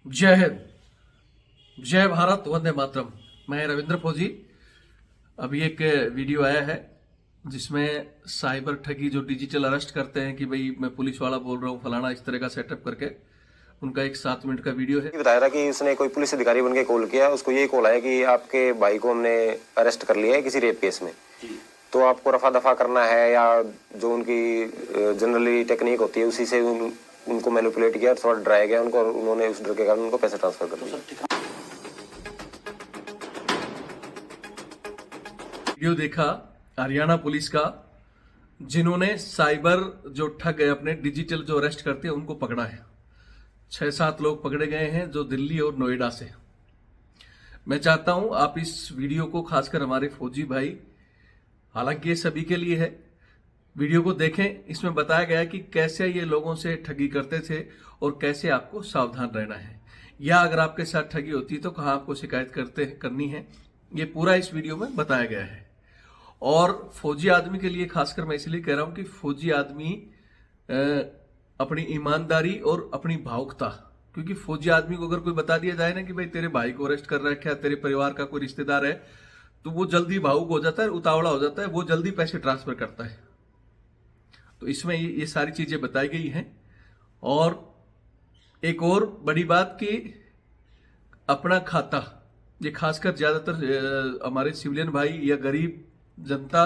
जय हिंद, जय भारत, वंदे मातरम। मैं रविंद्र फौजी। अभी एक वीडियो आया है जिसमें साइबर ठगी जो डिजिटल अरेस्ट करते हैं कि भाई मैं पुलिस वाला बोल रहा हूँ फलाना, इस तरह का सेटअप करके उनका एक 7 मिनट का वीडियो है। बताया था कि उसने कोई पुलिस अधिकारी बन के कॉल किया, उसको ये कॉल आया कि आपके भाई को हमने अरेस्ट कर लिया है किसी रेप केस में, तो आपको रफा दफा करना है, या जो उनकी जनरली टेक्निक होती है उसी से उनको मैनिपुलेट किया, थोड़ा डराया गया उनको, और उन्होंने उस डर के कारण उनको पैसे ट्रांसफर कर दिए। वीडियो देखा हरियाणा पुलिस का, जिन्होंने साइबर जो ठग है अपने डिजिटल जो अरेस्ट करते हैं उनको पकड़ा है। 6-7 लोग पकड़े गए हैं जो दिल्ली और नोएडा से। मैं चाहता हूं आप इस वीडियो को, खासकर हमारे फौजी भाई, हालांकि ये सभी के लिए है, वीडियो को देखें। इसमें बताया गया है कि कैसे ये लोगों से ठगी करते थे और कैसे आपको सावधान रहना है, या अगर आपके साथ ठगी होती है तो कहाँ आपको शिकायत करनी है। ये पूरा इस वीडियो में बताया गया है। और फौजी आदमी के लिए खासकर मैं इसलिए कह रहा हूं कि फौजी आदमी अपनी ईमानदारी और अपनी भावुकता, क्योंकि फौजी आदमी को अगर कोई बता दिया जाए ना कि भाई तेरे भाई को अरेस्ट कर रखा है, तेरे परिवार का कोई रिश्तेदार है, तो वो जल्दी भावुक हो जाता है, उतावला हो जाता है, वो जल्दी पैसे ट्रांसफर करता है। तो इसमें ये सारी चीजें बताई गई हैं। और एक और बड़ी बात कि अपना खाता, ये खासकर ज्यादातर हमारे सिविलियन भाई या गरीब जनता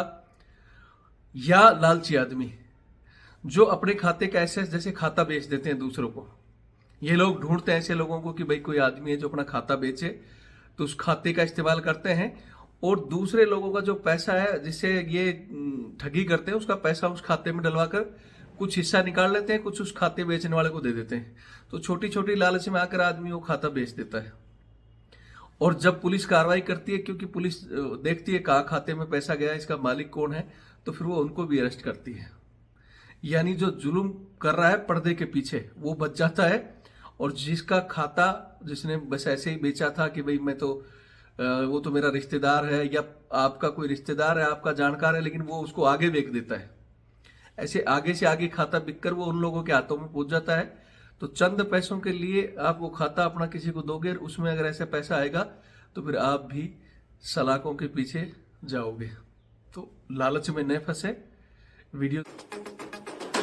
या लालची आदमी जो अपने खाते का ऐसे जैसे खाता बेच देते हैं दूसरों को, ये लोग ढूंढते हैं ऐसे लोगों को कि भाई कोई आदमी है जो अपना खाता बेचे, तो उस खाते का इस्तेमाल करते हैं और दूसरे लोगों का जो पैसा है जिससे ये ठगी करते हैं उसका पैसा उस खाते में डलवाकर कुछ हिस्सा निकाल लेते हैं, कुछ उस खाते बेचने वाले को दे देते हैं। तो छोटी छोटी लालच में आकर आदमी वो खाता बेच देता है। और जब पुलिस कार्रवाई करती है, क्योंकि पुलिस देखती है कहाँ खाते में पैसा गया, इसका मालिक कौन है, तो फिर वो उनको भी अरेस्ट करती है। यानी जो जुल्म कर रहा है पर्दे के पीछे वो बच जाता है, और जिसका खाता जिसने बस ऐसे ही बेचा था कि भाई मैं तो वो तो मेरा रिश्तेदार है या आपका कोई रिश्तेदार है, आपका जानकार है, लेकिन वो उसको आगे बेच देता है। ऐसे आगे से आगे खाता बिककर वो उन लोगों के हाथों में पहुंच जाता है। तो चंद पैसों के लिए आप वो खाता अपना किसी को दोगे, उसमें अगर ऐसा पैसा आएगा तो फिर आप भी सलाखों के पीछे जाओगे। तो लालच में न फंसे। वीडियो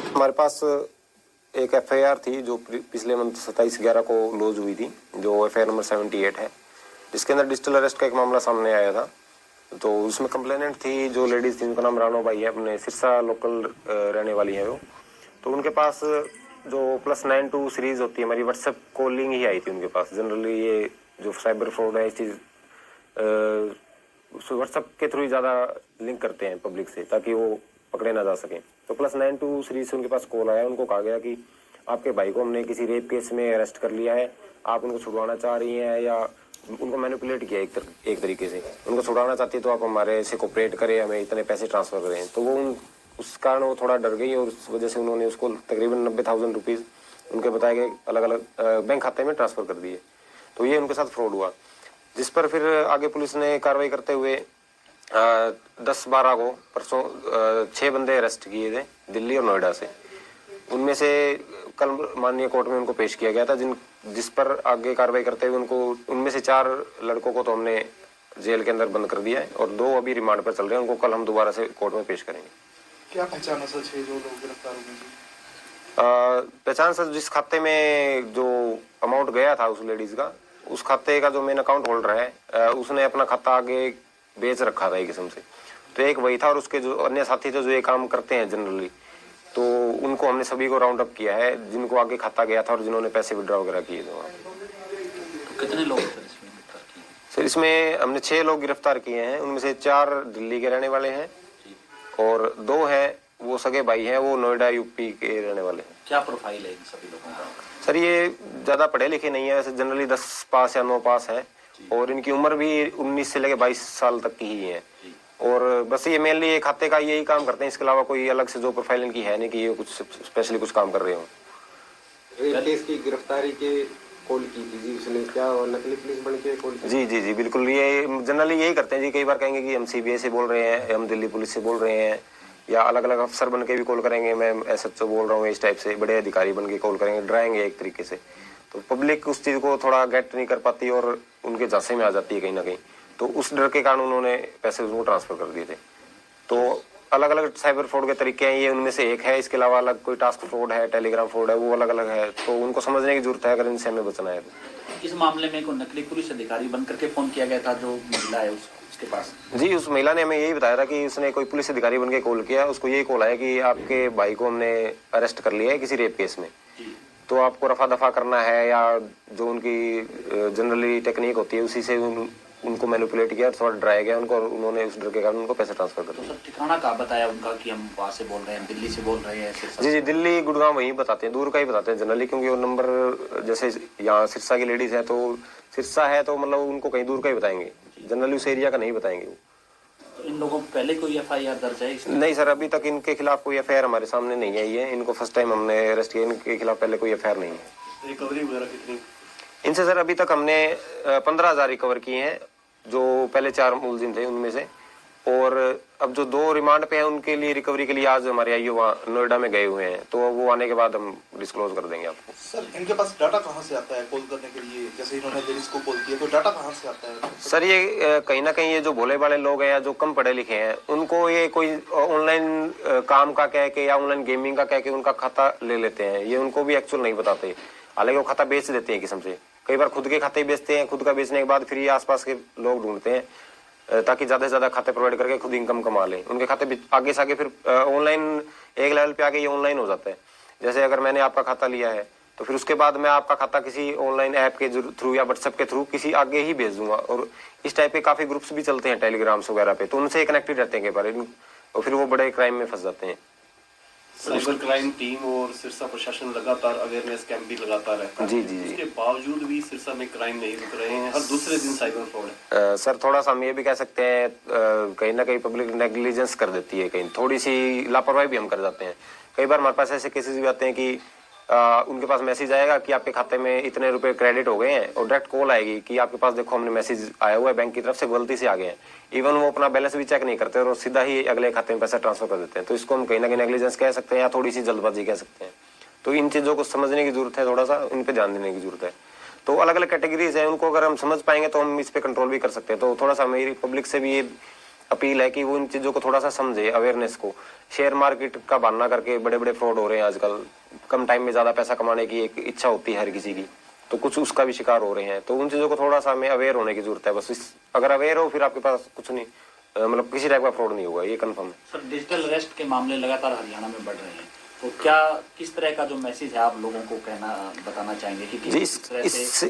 हमारे पास एक एफआईआर थी जो पिछले मंथ 27/11 को लॉन्च हुई थी, जो एफआईआर नंबर 78 है, जिसके अंदर डिजिटल अरेस्ट का एक मामला सामने आया था। तो उसमें कंप्लेनेंट थी जो लेडीज थी, उनका नाम रानो बाई है, अपने सिरसा लोकल रहने वाली है वो। तो उनके पास जो +92 सीरीज होती है हमारी व्हाट्सएप कॉलिंग ही आई थी उनके पास। जनरली ये जो साइबर फ्रॉड है इस चीज़ व्हाट्सएप के थ्रू ही ज़्यादा लिंक करते हैं पब्लिक से, ताकि वो पकड़े ना जा सकें। तो +92 सीरीज से उनके पास कॉल आया, उनको कहा गया कि आपके भाई को हमने किसी रेप केस में अरेस्ट कर लिया है, आप उनको छुड़वाना चाह रही हैं, या उनको मैनिपुलेट किया एक तरीके से, उनको छुड़ाना चाहती है तो आप हमारे से कोऑपरेट करें, हमें इतने पैसे ट्रांसफर करें। तो वो उस कारण वो थोड़ा डर गई और उस वजह से उन्होंने उसको तकरीबन 90,000 रुपीज़ उनके बताए गए अलग अलग बैंक खाते में ट्रांसफर कर दिए। तो ये उनके साथ फ्रॉड हुआ, जिस पर फिर आगे पुलिस ने कार्रवाई करते हुए 10/12 को परसों 6 बंदे अरेस्ट किए थे दिल्ली और नोएडा से। उनमें से कल माननीय कोर्ट में उनको पेश किया गया था, जिस पर आगे कार्रवाई करते हुए उनमें से 4 लड़कों को तो हमने जेल के अंदर बंद कर दिया है और 2 अभी रिमांड पर चल रहे हैं। उनको कल हम दोबारा से कोर्ट में पेश करेंगे। क्या पहचान सर 6 जो लोग गिरफ्तार हुए? पहचान सर, जिस खाते में जो अमाउंट गया था उस लेडीज का, उस खाते का जो मेन अकाउंट होल्डर है उसने अपना खाता आगे बेच रखा था एक किस्म से। तो एक वही था, और उसके जो अन्य साथी थे जो ये काम करते हैं जनरली, तो उनको हमने सभी को राउंड अप किया है, जिनको आगे खाता गया था और जिन्होंने पैसे विड्रॉ वगैरह किए थे। तो कितने लोग सर इसमें हमने 6 लोग गिरफ्तार किए हैं, उनमें से 4 दिल्ली के रहने वाले हैं और 2 हैं वो सगे भाई हैं, वो नोएडा यूपी के रहने वाले हैं। क्या प्रोफाइल है इन सभी लोगों का? सर ये ज्यादा पढ़े लिखे नहीं है, वैसे जनरली 10 पास या 9 पास है, और इनकी उम्र भी 19 से लेकर 22 साल तक की ही है। और बस ये मेनली ये खाते का यही काम करते हैं, इसके अलावा कोई अलग से जो प्रोफाइल इनकी है नहीं कि ये कुछ स्पेशली कुछ काम कर रहे हो। केस की गिरफ्तारी के कॉल की थी जी उसने, क्या नकली पुलिस बन के कॉल? जी बिल्कुल, ये जनरली यही करते हैं जी। कई बार कहेंगे कि हम सीबीआई से बोल रहे हैं, हम दिल्ली पुलिस से बोल रहे हैं, या अलग अलग अफसर बन के भी कॉल करेंगे, मैं एसएचओ बोल रहा हूँ, इस टाइप से बड़े अधिकारी बन के कॉल करेंगे, डराएंगे एक तरीके से। तो पब्लिक उस चीज को थोड़ा गेट नहीं कर पाती और उनके झांसे में आ जाती है कहीं ना कहीं। तो उस डर के कारण उन्होंने पैसे उनको ट्रांसफर कर दिए थे। तो अलग अलग साइबर फ्रॉड के तरीके हैं, ये उनमें से एक है। इसके अलावा अलग कोई टास्क फ्रॉड है, टेलीग्राम फ्रॉड है, वो अलग अलग है। तो उनको समझने की जरूरत है अगर इनसे हमें बचना है। इस मामले में कोई नकली पुलिस अधिकारी बन करके फोन किया गया था जो महिला है उसके पास? जी, उस महिला ने हमें यही बताया था कि उसने कोई पुलिस अधिकारी बन के कॉल किया। उसको यही कॉल आया कि आपके भाई को हमने अरेस्ट कर लिया है किसी रेप केस में, तो आपको रफा दफा करना है, या जो उनकी जनरली टेक्निक होती है उसी से उनको मैनिपुलेट किया, थोड़ा डराया गया उनको, और उन्होंने उस डर के कारण उनको पैसे ट्रांसफर कर दिए। तो ठिकाना कहाँ बताया उनका कि हम वहाँ से बोल रहे हैं, दिल्ली से बोल रहे हैं? जी जी, दिल्ली गुड़गांव वहीं बताते हैं, दूर का ही बताते हैं जनरली, क्योंकि वो नंबर जैसे यहाँ सिरसा की लेडीज है तो सिरसा है तो मतलब उनको कहीं दूर का ही बताएंगे, जनरली उस एरिया का नहीं बताएंगे। तो इन लोगों को पहले कोई FIR दर्ज है? नहीं सर, अभी तक इनके खिलाफ कोई FIR हमारे सामने नहीं आई है। इनको फर्स्ट टाइम हमने अरेस्ट किया, इनके खिलाफ पहले कोई FIR नहीं है। रिकवरी वगैरह कितनी? इनसे सर अभी तक हमने 15,000 रिकवर किए हैं, जो पहले 4 मुलजिम थे उनमें से। और अब जो 2 रिमांड पे हैं उनके लिए रिकवरी के लिए आज हमारे आईओ वहाँ नोएडा में गए हुए हैं, तो वो आने के बाद हम डिस्क्लोज कर देंगे आपको। सर इनके पास डाटा कहाँ से आता है कॉल करने के लिए? जैसे इन्होंने लेडीज को कॉल किया तो डाटा कहाँ से आता है? सर ये कहीं ना कहीं ये जो भोले भाले लोग हैं या जो कम पढ़े लिखे हैं, उनको ये कोई ऑनलाइन काम का कह के या ऑनलाइन गेमिंग का कह के उनका खाता ले लेते हैं। ये उनको भी एक्चुअल नहीं बताते, हालांकि वो खाता बेच देते हैं किस्म से। कई बार खुद के खाते बेचते हैं, खुद का बेचने के बाद फिर ये आसपास के लोग ढूंढते हैं ताकि ज्यादा से ज्यादा खाते प्रोवाइड करके खुद इनकम कमा लें। उनके खाते आगे से आगे फिर ऑनलाइन एक लेवल पे आगे ये ऑनलाइन हो जाता है। जैसे अगर मैंने आपका खाता लिया है तो फिर उसके बाद मैं आपका खाता किसी ऑनलाइन ऐप के थ्रू या व्हाट्सएप के थ्रू किसी आगे ही भेज दूंगा। और इस टाइप के काफी ग्रुप्स भी चलते हैं टेलीग्राम्स वगैरह पे, तो उनसे कनेक्टेड रहते हैं कई बार, और फिर वो बड़े क्राइम में फंस जाते हैं। साइबर क्राइम टीम और सिरसा प्रशासन लगातार अवेयरनेस कैंप भी लगातार रहता है। जी जी जी। उसके बावजूद भी सिरसा में क्राइम नहीं रुक रहे हैं, हर दूसरे दिन साइबर फ्रॉड है। सर थोड़ा सा हम ये भी कह सकते हैं कहीं ना कहीं पब्लिक नेग्लिजेंस कर देती है, कहीं थोड़ी सी लापरवाही भी हम कर जाते हैं। कई बार हमारे पास ऐसे केसेस भी आते हैं कि उनके पास मैसेज आएगा कि आपके खाते में इतने रुपए क्रेडिट हो गए हैं, और डायरेक्ट कॉल आएगी कि आपके पास देखो हमने मैसेज आया हुआ है बैंक की तरफ से, गलती से आ गए हैं। इवन वो अपना बैलेंस भी चेक नहीं करते और सीधा ही अगले खाते में पैसा ट्रांसफर कर देते हैं। तो इसको हम कहीं ना कहीं नेग्लिजेंस कह सकते हैं या थोड़ी सी जल्दबाजी कह सकते हैं। तो इन चीजों को समझने की जरूरत है, थोड़ा सा इन पे ध्यान देने की जरूरत है। तो अलग अलग कैटेगरीज है, उनको अगर हम समझ पाएंगे तो हम इस पे कंट्रोल भी कर सकते हैं। तो थोड़ा सा मेरी पब्लिक से भी ये अपील है कि वो इन चीजों को थोड़ा सा समझे, अवेयरनेस को। शेयर मार्केट का बहाना करके बड़े बड़े फ्रॉड हो रहे हैं आजकल। कम टाइम में ज्यादा पैसा कमाने की एक इच्छा होती है हर किसी की, तो कुछ उसका भी शिकार हो रहे हैं। तो उन चीजों को थोड़ा सा हमें अवेयर होने की जरूरत है बस। अगर अवेयर हो फिर आपके पास कुछ नहीं, मतलब किसी टाइप का फ्रॉड नहीं होगा, ये कंफर्म है। सर डिजिटल अरेस्ट के मामले लगातार हरियाणा में बढ़ रहे हैं, तो क्या किस तरह का जो मैसेज है आप लोगों को बताना चाहेंगे कि जी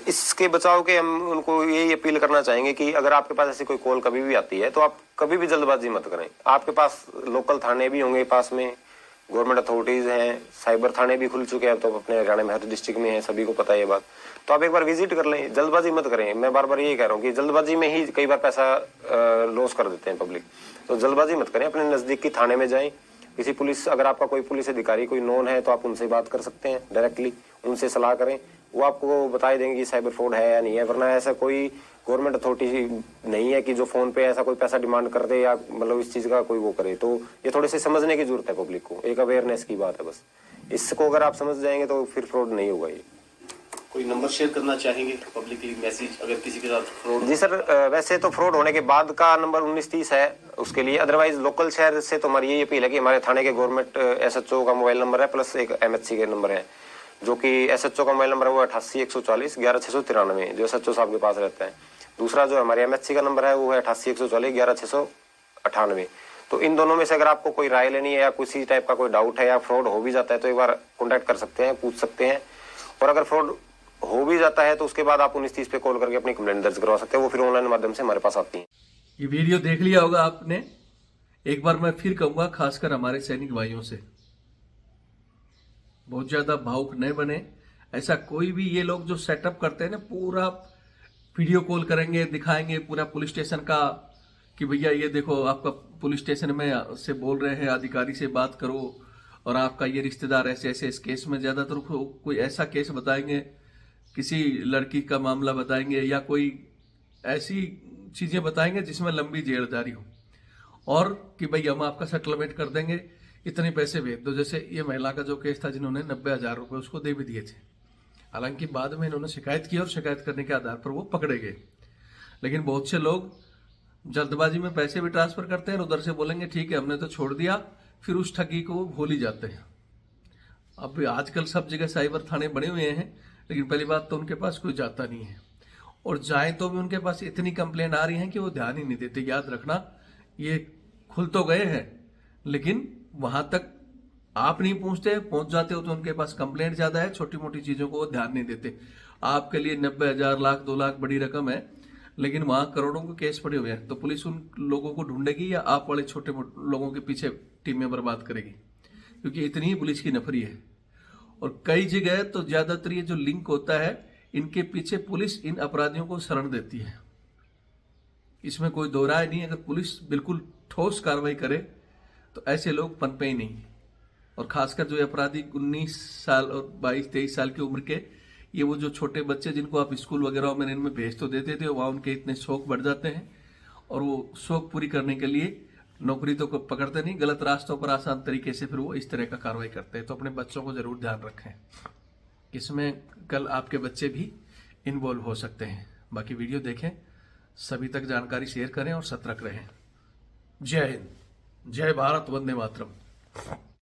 इसके बचाव के हम उनको यही अपील करना चाहेंगे कि अगर आपके पास ऐसी कोई कॉल कभी भी आती है तो आप कभी भी जल्दबाजी मत करें। आपके पास लोकल थाने भी होंगे पास में, गवर्नमेंट अथॉरिटीज हैं, साइबर थाने भी खुल चुके हैं तो अपने हरियाणा में हर डिस्ट्रिक्ट में है, सभी को पता है ये बात। तो आप एक बार विजिट कर लें, जल्दबाजी मत करें। मैं बार बार यही कह रहा हूँ कि जल्दबाजी में ही कई बार पैसा लॉस कर देते हैं पब्लिक। तो जल्दबाजी मत करें, अपने नजदीक की थाने में जाएं। किसी पुलिस, अगर आपका कोई पुलिस अधिकारी कोई नोन है तो आप उनसे बात कर सकते हैं डायरेक्टली, उनसे सलाह करें, वो आपको बता देंगे कि साइबर फ्रॉड है या नहीं है। वरना ऐसा कोई गवर्नमेंट अथॉरिटी नहीं है कि जो फोन पे ऐसा कोई पैसा डिमांड कर दे या मतलब इस चीज का कोई वो करे। तो ये थोड़े से समझने की जरूरत है पब्लिक को, एक अवेयरनेस की बात है बस। इसको अगर आप समझ जाएंगे तो फिर फ्रॉड नहीं होगा। ये कोई नंबर शेयर करना चाहेंगे पब्लिकली मैसेज अगर किसी के साथ फ्रॉड? जी सर, वैसे तो फ्रॉड होने के बाद का नंबर 1930 है उसके लिए। अदरवाइज लोकल शहर से तो हमारी यही अपील है कि हमारे थाने के गवर्नमेंट SHO का मोबाइल नंबर है प्लस एक MHC के नंबर है, जो कि SHO का मोबाइल नंबर है वो 88 140 11 693, जो SHO साहब के पास रहता है। दूसरा जो हमारे MHC का नंबर है वो है 88 140 11 698। तो इन दोनों में से अगर आपको कोई राय लेनी है या किसी टाइप का कोई डाउट है या फ्रॉड हो भी जाता है तो एक बार कॉन्टेक्ट कर सकते हैं, पूछ सकते हैं। और अगर फ्रॉड हो भी जाता है तो उसके बाद आप 1930 पे कॉल करके अपनी कंप्लेंट दर्ज करवा सकते हैं, वो फिर ऑनलाइन माध्यम से हमारे पास आती है। ये वीडियो देख लिया होगा आपने। एक बार मैं फिर कहूंगा, खासकर हमारे सैनिक भाइयों से, बहुत ज्यादा भावुक न बने। ऐसा कोई भी ये लोग जो सेटअप करते हैं ना, पूरा वीडियो कॉल करेंगे, दिखाएंगे पूरा पुलिस स्टेशन का कि भैया ये देखो आपका पुलिस स्टेशन में से बोल रहे हैं, अधिकारी से बात करो और आपका ये रिश्तेदार ऐसे ऐसे इस केस में। ज्यादातर कोई ऐसा केस बताएंगे, किसी लड़की का मामला बताएंगे या कोई ऐसी चीजें बताएंगे जिसमें लंबी जेलदारी हो, और कि भाई हम आपका सेटलमेंट कर देंगे, इतने पैसे भेज दो। जैसे ये महिला का जो केस था जिन्होंने 90,000 रुपए उसको दे भी दिए थे। हालांकि बाद में इन्होंने शिकायत की और शिकायत करने के आधार पर वो पकड़े गए। लेकिन बहुत से लोग जल्दबाजी में पैसे भी ट्रांसफर करते हैं और उधर से बोलेंगे ठीक है हमने तो छोड़ दिया, फिर उस ठगी को वो भूल ही जाते हैं। अब आजकल सब जगह साइबर थाने बने हुए हैं, लेकिन पहली बात तो उनके पास कोई जाता नहीं है, और जाए तो भी उनके पास इतनी कंप्लेंट आ रही है कि वो ध्यान ही नहीं देते। याद रखना, ये खुल तो गए हैं लेकिन वहां तक आप नहीं पहुंच जाते हो तो उनके पास कंप्लेंट ज्यादा है, छोटी मोटी चीजों को वो ध्यान नहीं देते। आपके लिए 90,000 लाख 2 लाख बड़ी रकम है, लेकिन वहां करोड़ों के केस पड़े हुए हैं, तो पुलिस उन लोगों को ढूंढेगी या आप वाले छोटे लोगों के पीछे टीमें बर्बाद करेगी, क्योंकि इतनी ही पुलिस की नफरी है। और कई जगह तो ज्यादातर ये जो लिंक होता है, इनके पीछे पुलिस इन अपराधियों को शरण देती है, इसमें कोई दो राय नहीं। अगर पुलिस बिल्कुल ठोस कार्रवाई करे तो ऐसे लोग पनपे ही नहीं। और खासकर जो अपराधी 19 साल और 22-23 साल की उम्र के, ये वो जो छोटे बच्चे जिनको आप स्कूल वगैरह में इनमें भेज तो देते थे, वहां उनके इतने शौक बढ़ जाते हैं और वो शौक पूरी करने के लिए नौकरी तो पकड़ते नहीं, गलत रास्तों पर आसान तरीके से फिर वो इस तरह का कार्रवाई करते हैं। तो अपने बच्चों को जरूर ध्यान रखें, इसमें कल आपके बच्चे भी इन्वॉल्व हो सकते हैं। बाकी वीडियो देखें, सभी तक जानकारी शेयर करें और सतर्क रहें। जय हिंद, जय भारत, वंदे मातरम।